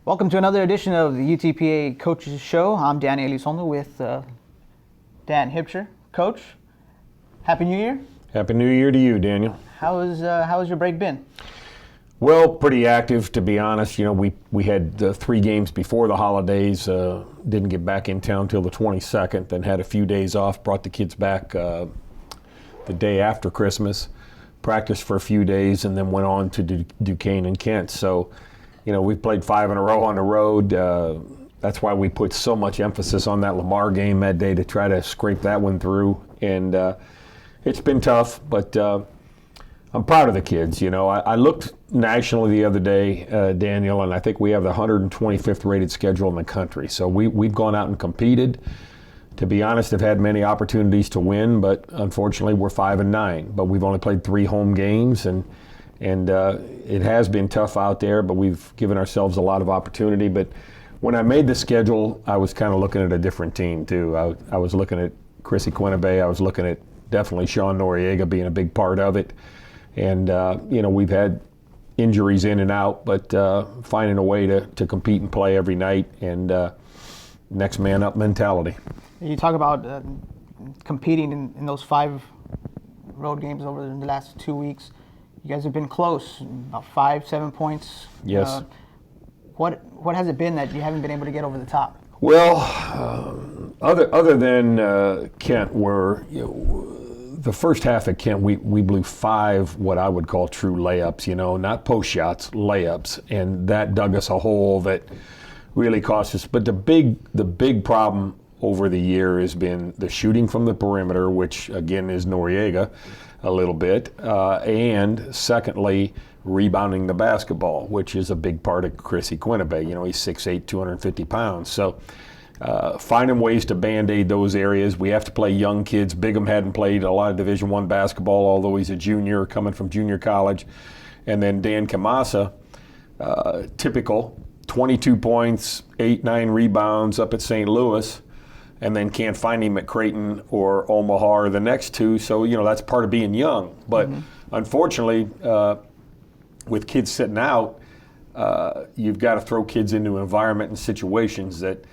Welcome to another edition of the UTPA Coaches Show. I'm Dan Elizondo with Dan Hipsher. Coach, Happy New Year. Happy New Year to you, Daniel. How has your break been? Well, pretty active, to be honest. You know, we had 3 games before the holidays. Didn't get back in town till the 22nd. Then had a few days off. Brought the kids back the day after Christmas. Practiced for a few days, and then went on to Duquesne and Kent. So, you know, we've played 5 in a row on the road. That's why we put so much emphasis on that Lamar game that day to try to scrape that one through. And it's been tough, but I'm proud of the kids. You know, I looked nationally the other day, Daniel, and I think we have the 125th rated schedule in the country. So we've gone out and competed. To be honest, have had many opportunities to win, but unfortunately we're 5-9. But we've only played 3 home games, and it has been tough out there, but we've given ourselves a lot of opportunity. But when I made the schedule, I was kind of looking at a different team too. I was looking at Chrissy Quinnipiac. I was looking at definitely Sean Noriega being a big part of it. And, you know, we've had injuries in and out, but finding a way to compete and play every night, and next man up mentality. You talk about competing in those 5 road games over the last 2 weeks. You guys have been close, about 5-7 points. Yes. What has it been that you haven't been able to get over the top? Well, other than Kent, where the first half at Kent, we blew 5 what I would call true layups. You know, not post shots, layups, and that dug us a hole that really cost us. But the big problem over the year has been the shooting from the perimeter, which again is Noriega a little bit, and secondly, rebounding the basketball, which is a big part of Chrissy Quinnipiac. You know, he's 6'8", 250 pounds. So finding ways to band-aid those areas. We have to play young kids. Bigham hadn't played a lot of Division I basketball, although he's a junior coming from junior college. And then Dan Kamasa, typical, 22 points, 8-9 rebounds up at St. Louis, and then can't find him at Creighton or Omaha or the next 2. So, you know, that's part of being young. But unfortunately, with kids sitting out, you've got to throw kids into an environment and situations that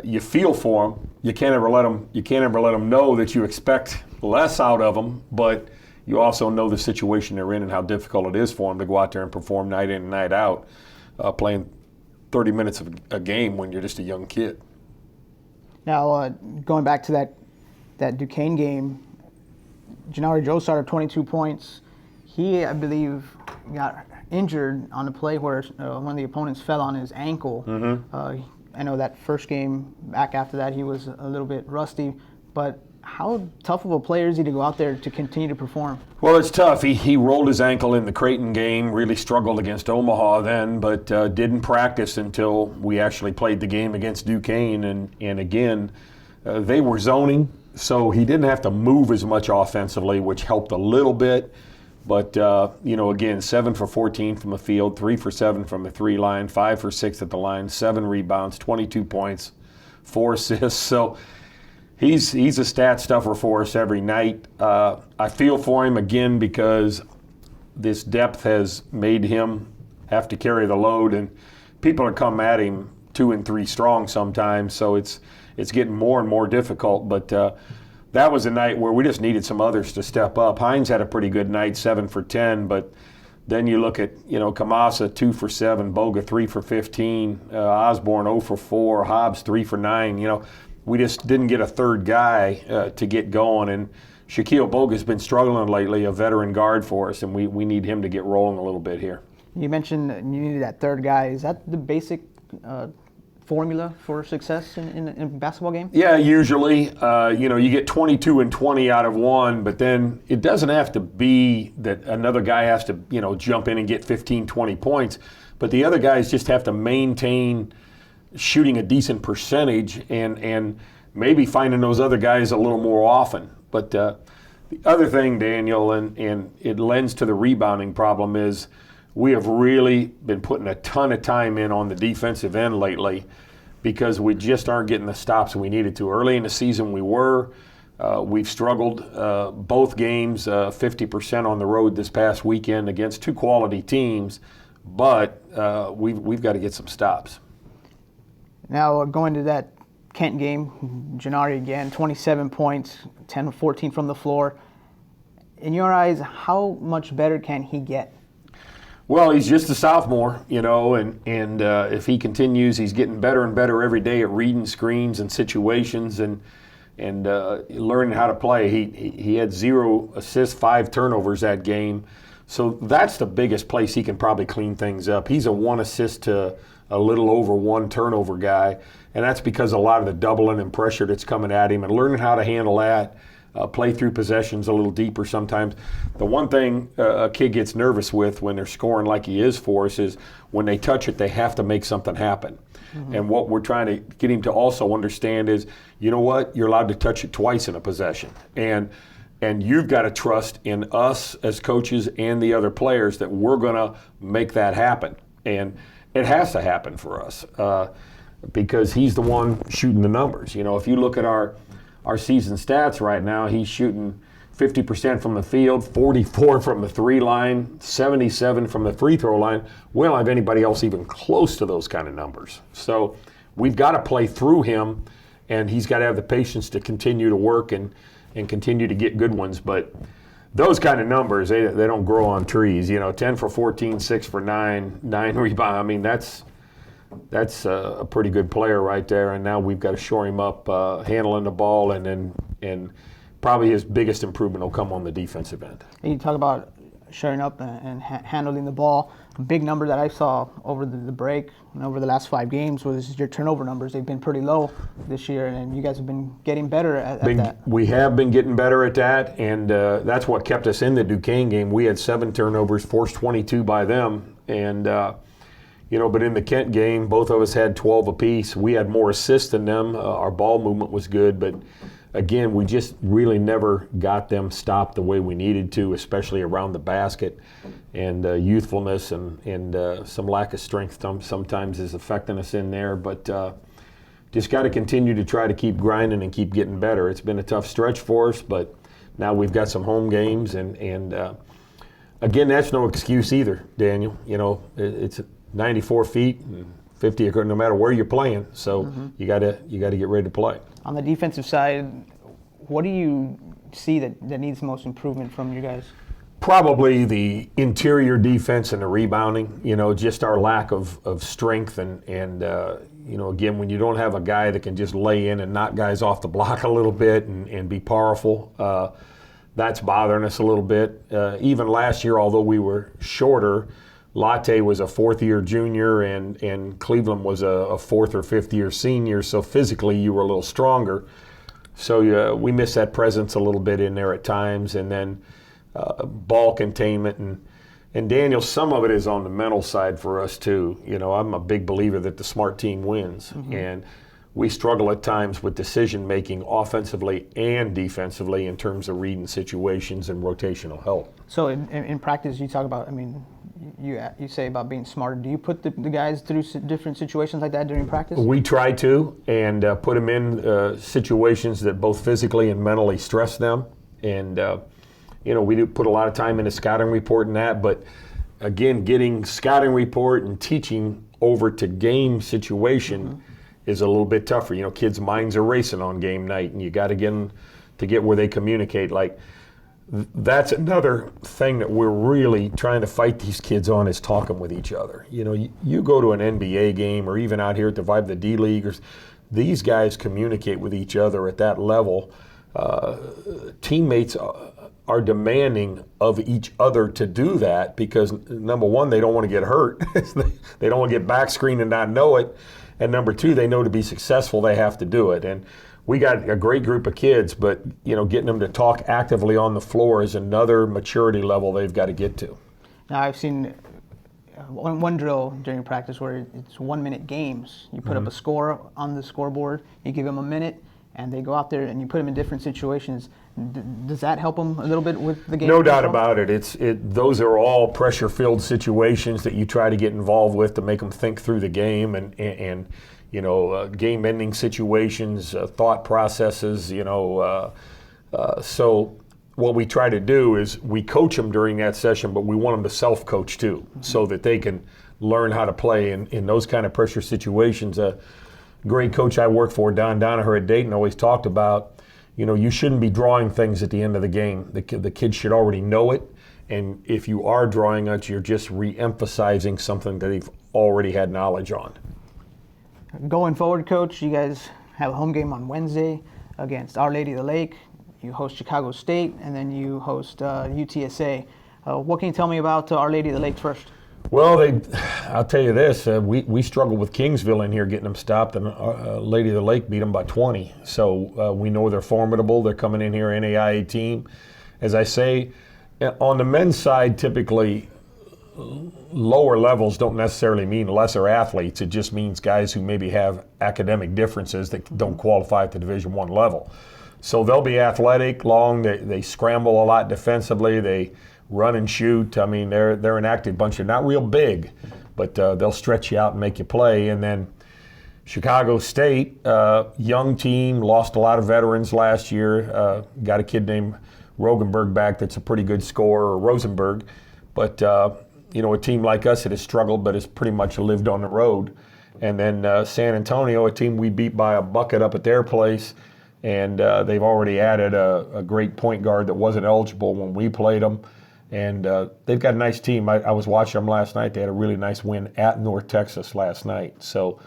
you feel for them. You can't ever let them know that you expect less out of them, but you also know the situation they're in and how difficult it is for them to go out there and perform night in and night out, playing 30 minutes of a game when you're just a young kid. Now, going back to that Duquesne game, Janari Joe started 22 points. He, I believe, got injured on a play where one of the opponents fell on his ankle. I know that first game back after that he was a little bit rusty, but how tough of a player is he to go out there to continue to perform? Well, it's tough. He rolled his ankle in the Creighton game, really struggled against Omaha then, but didn't practice until we actually played the game against Duquesne. And again, they were zoning, so he didn't have to move as much offensively, which helped a little bit. But, you know, again, 7 for 14 from the field, 3 for 7 from the 3 line, 5 for 6 at the line, 7 rebounds, 22 points, 4 assists. So he's a stat stuffer for us every night. I feel for him again because this depth has made him have to carry the load, and people are coming at him 2 and 3 strong sometimes. So it's getting more and more difficult. But that was a night where we just needed some others to step up. Hines had a pretty good night, 7 for 10, but then you look at, you know, Kamasa 2 for 7, Boga 3 for 15, Osborne 0 for 4, Hobbs 3 for 9. You know, we just didn't get a third guy to get going, and Shaquille Boga's been struggling lately, a veteran guard for us, and we need him to get rolling a little bit here. You mentioned you needed that third guy. Is that the basic formula for success in a basketball game? Yeah, usually. You know, you get 22 and 20 out of one, but then it doesn't have to be that another guy has to, you know, jump in and get 15, 20 points, but the other guys just have to maintain shooting a decent percentage and maybe finding those other guys a little more often. But the other thing, Daniel, and it lends to the rebounding problem, is we have really been putting a ton of time in on the defensive end lately because we just aren't getting the stops we needed to. Early in the season we were. We've struggled both games, 50% on the road this past weekend against 2 quality teams, but we've got to get some stops. Now going to that Kent game, Gennari again, 27 points, 10 of 14 from the floor. In your eyes, how much better can he get? Well, he's just a sophomore, and if he continues, he's getting better and better every day at reading screens and situations and learning how to play. He had 0 assists, 5 turnovers that game. So that's the biggest place he can probably clean things up. He's a 1 assist to a little over 1 turnover guy, and that's because a lot of the doubling and pressure that's coming at him and learning how to handle that, play through possessions a little deeper sometimes. The one thing a kid gets nervous with when they're scoring like he is for us is when they touch it, they have to make something happen. Mm-hmm. And what we're trying to get him to also understand is, you know what, you're allowed to touch it twice in a possession. And you've got to trust in us as coaches and the other players that we're going to make that happen. And it has to happen for us because he's the one shooting the numbers. If you look at our season stats right now, he's shooting 50% from the field, 44 from the 3 line, 77 from the free throw line. We don't have anybody else even close to those kind of numbers. So we've got to play through him, and he's got to have the patience to continue to work and continue to get good ones. But those kind of numbers, they don't grow on trees. 10 for 14, 6 for 9, 9 rebounds. I mean, that's a pretty good player right there, and now we've got to shore him up handling the ball, and probably his biggest improvement will come on the defensive end. And you talk about shoring up and handling the ball. A big number that I saw over the break and over the last 5 games was your turnover numbers. They've been pretty low this year, and you guys have been getting better at that. We have been getting better at that, and that's what kept us in the Duquesne game. We had 7 turnovers, forced 22 by them, and but in the Kent game, both of us had 12 apiece. We had more assists than them. Our ball movement was good, but again, we just really never got them stopped the way we needed to, especially around the basket. And youthfulness and some lack of strength sometimes is affecting us in there. But just got to continue to try to keep grinding and keep getting better. It's been a tough stretch for us, but now we've got some home games. And again, that's no excuse either, Daniel. It's 94 feet and 50, no matter where you're playing. So you got to get ready to play. On the defensive side, what do you see that needs the most improvement from you guys? Probably the interior defense and the rebounding. Just our lack of strength and again, when you don't have a guy that can just lay in and knock guys off the block a little bit and be powerful, that's bothering us a little bit. Even last year, although we were shorter, Latte was a 4th-year junior and Cleveland was a 4th or 5th-year senior, so physically you were a little stronger. So we miss that presence a little bit in there at times, and then ball containment. And Daniel, some of it is on the mental side for us too. I'm a big believer that the smart team wins, and we struggle at times with decision-making offensively and defensively in terms of reading situations and rotational help. So in practice, you talk about, you say about being smarter. Do you put the guys through different situations like that during practice? We try to, and put them in situations that both physically and mentally stress them. And, we do put a lot of time into scouting report and that, but again, getting scouting report and teaching over to game situation is a little bit tougher. Kids' minds are racing on game night, and you got to get them to get where they communicate. Like, that's another thing that we're really trying to fight these kids on, is talking with each other. You go to an NBA game or even out here at the Vibe, the D-League, these guys communicate with each other at that level. Teammates are demanding of each other to do that because, number one, they don't want to get hurt. They don't want to get back screened and not know it. And number two, they know to be successful, they have to do it. And we got a great group of kids, but getting them to talk actively on the floor is another maturity level they've got to get to. Now, I've seen one drill during practice where it's 1-minute games. You put up a score on the scoreboard, you give them a minute, and they go out there and you put them in different situations. Does that help them a little bit with the game? No doubt about it. Those are all pressure-filled situations that you try to get involved with to make them think through the game and game-ending situations, thought processes. So what we try to do is we coach them during that session, but we want them to self-coach too, so that they can learn how to play in those kind of pressure situations. A great coach I worked for, Don Donaher at Dayton, always talked about, you shouldn't be drawing things at the end of the game. The kids should already know it, and if you are drawing it, you're just re-emphasizing something that they've already had knowledge on. Going forward, Coach, you guys have a home game on Wednesday against Our Lady of the Lake. You host Chicago State, and then you host UTSA. What can you tell me about Our Lady of the Lake first? Well, I'll tell you this, we struggled with Kingsville in here getting them stopped, and Lady of the Lake beat them by 20. So we know they're formidable. They're coming in here, NAIA team. As I say, on the men's side, typically lower levels don't necessarily mean lesser athletes. It just means guys who maybe have academic differences that don't qualify at the Division I level. So they'll be athletic, long, they scramble a lot defensively, they run and shoot. I mean, they're an active bunch. They're not real big, but they'll stretch you out and make you play. And then Chicago State, young team, lost a lot of veterans last year. Got a kid named Rogenberg back that's a pretty good scorer, or Rosenberg. But, a team like us that has struggled but has pretty much lived on the road. And then San Antonio, a team we beat by a bucket up at their place. And they've already added a great point guard that wasn't eligible when we played them. And they've got a nice team. I was watching them last night. They had a really nice win at North Texas last night. So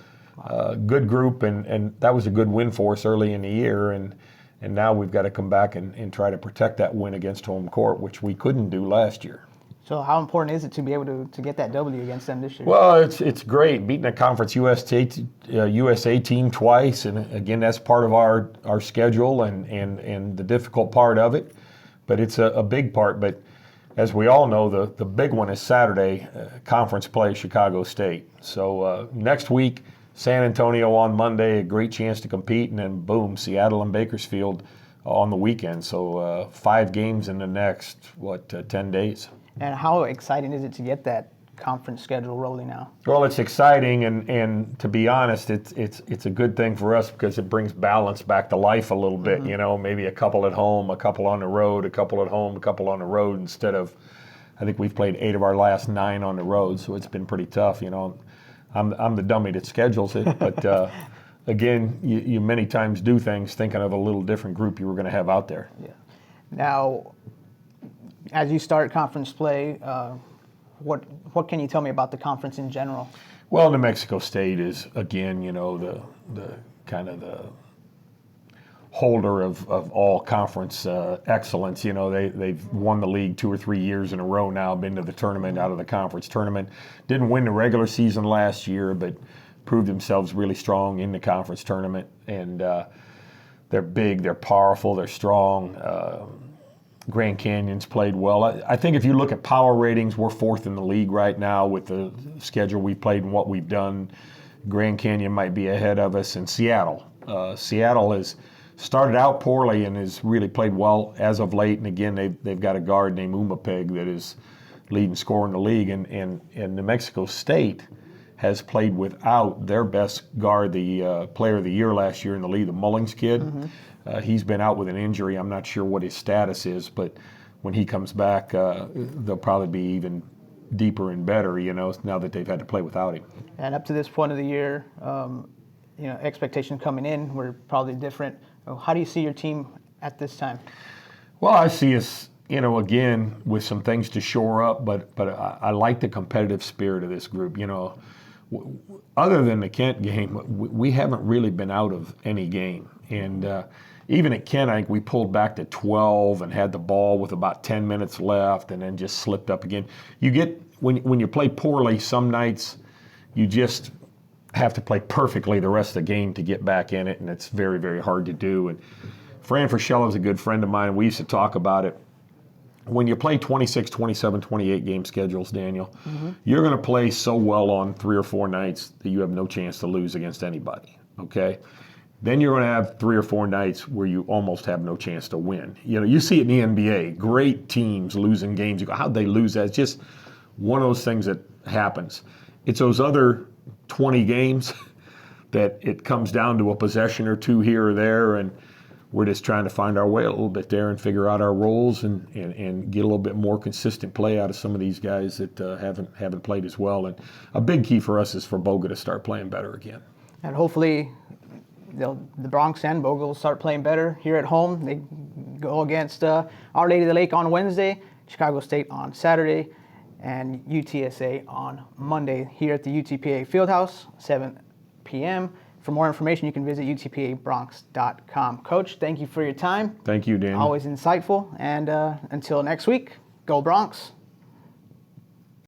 good group, and that was a good win for us early in the year. And now we've got to come back and try to protect that win against home court, which we couldn't do last year. So how important is it to be able to get that W against them this year? Well, it's great beating a Conference USA team twice, and again, that's part of our schedule and the difficult part of it. But it's a big part. But as we all know, the big one is Saturday, conference play, Chicago State. So next week, San Antonio on Monday, a great chance to compete, and then boom, Seattle and Bakersfield on the weekend. So 5 games in the next 10 days. And how exciting is it to get that conference schedule rolling now? Well, it's exciting, and to be honest, it's a good thing for us because it brings balance back to life a little bit. Maybe a couple at home, a couple on the road, a couple at home, a couple on the road, instead of, I think we've played 8 of our last 9 on the road, so it's been pretty tough. I'm the dummy that schedules it, but again, you many times do things thinking of a little different group you were going to have out there. Yeah. Now, as you start conference play, what can you tell me about the conference in general? Well, New Mexico State is, again, the kind of the holder of all conference excellence. They've won the league 2 or 3 years in a row now, been to the tournament, out of the conference tournament. Didn't win the regular season last year, but proved themselves really strong in the conference tournament. And they're big, they're powerful, they're strong. Grand Canyon's played well. I think if you look at power ratings, we're 4th in the league right now with the schedule we've played and what we've done. Grand Canyon might be ahead of us. And Seattle. Seattle has started out poorly and has really played well as of late. And again, they've got a guard named Umapeg that is leading scorer in the league. And New Mexico State has played without their best guard, the player of the year last year in the league, the Mullings kid. Mm-hmm. He's been out with an injury. I'm not sure what his status is, but when he comes back, they'll probably be even deeper and better, now that they've had to play without him. And up to this point of the year, expectations coming in were probably different. How do you see your team at this time? Well, I see us, again, with some things to shore up, but I like the competitive spirit of this group. Other than the Kent game, we haven't really been out of any game. And even at Kent, I think we pulled back to 12 and had the ball with about 10 minutes left and then just slipped up again. You get, when you play poorly, some nights you just have to play perfectly the rest of the game to get back in it, and it's very, very hard to do. And Fran Frischella is a good friend of mine, and we used to talk about it. When you play 26, 27, 28 game schedules, Daniel, you're going to play so well on 3 or 4 nights that you have no chance to lose against anybody, okay? Then you're going to have 3 or 4 nights where you almost have no chance to win. You see it in the NBA, great teams losing games. You go, how'd they lose that? It's just one of those things that happens. It's those other 20 games that it comes down to a possession or 2 here or there, and we're just trying to find our way a little bit there and figure out our roles and get a little bit more consistent play out of some of these guys that haven't played as well. And a big key for us is for Boga to start playing better again. And hopefully the Bronx and Boga will start playing better here at home. They go against Our Lady of the Lake on Wednesday, Chicago State on Saturday, and UTSA on Monday here at the UTPA Fieldhouse, 7 p.m. For more information, you can visit UTPABronx.com. Coach, thank you for your time. Thank you, Dan. Always insightful. And until next week, go Bronx.